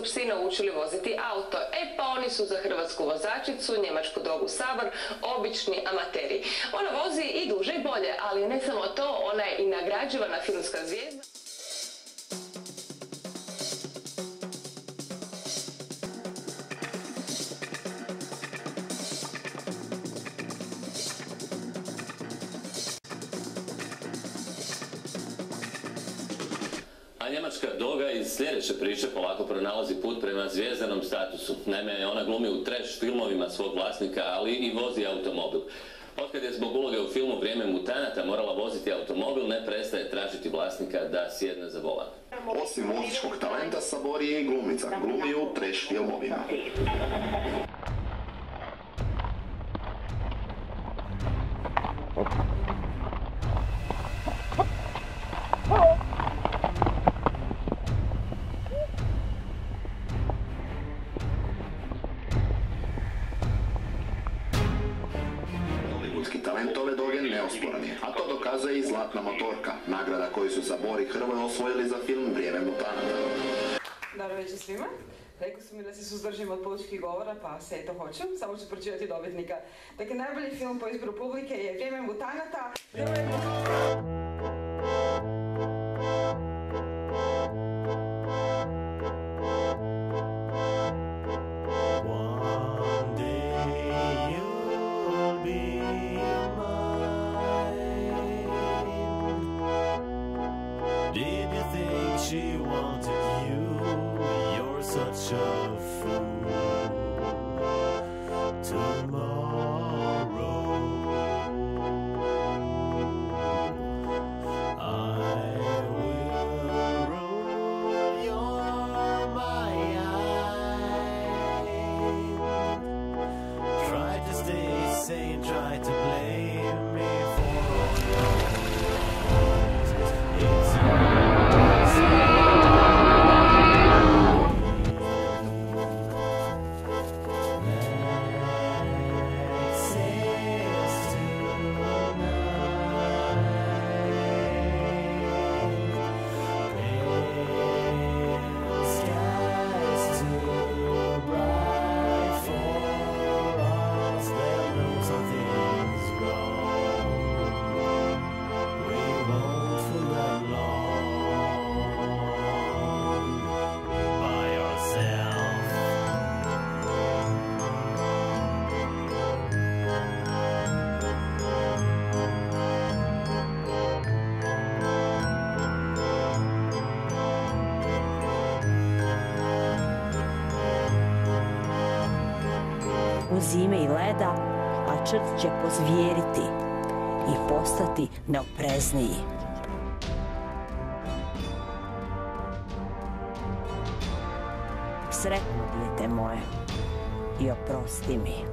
su psi naučili voziti auto. Pa oni su za hrvatsku vozačicu, njemačku dogu Sabor, obični amateri. Ona vozi i duže i bolje, ali ne samo to, ona je i nagrađivana filmska zvijezda. A njemačka doga iz sljedeće priče polako pronalazi put prema zvijezdanom statusu. Naime, ona glumi u trash filmovima svog vlasnika, ali i vozi automobil. Otkad je zbog uloge u filmu Vrijeme mutanata morala voziti automobil, ne prestaje tražiti vlasnika da sjedne za volan. Osim muzičkog talenta, Sabor je i glumica. Glumi u trash filmovima. Talent ove doge neosporan je, a to dokazuje i Zlatna motorka, nagrada koju su Sabor i Hrvoje osvojili za film Vrijeme mutanata. Dobro večer svima. Rekli su mi da se suzdržim od političkih govora, pa se eto hoću, samo ću pročitati dobitnika. Dakle, najbolji film po izboru publike je Vrijeme mutanata. She wanted you, you're such a fool. Tomorrow I will rule your mind. Try to stay sane, try to blame me for all your wrongs. It's u zime i leda, a črt će pozvijeriti i postati neoprezniji. Sretno, dijete moje, i oprosti mi.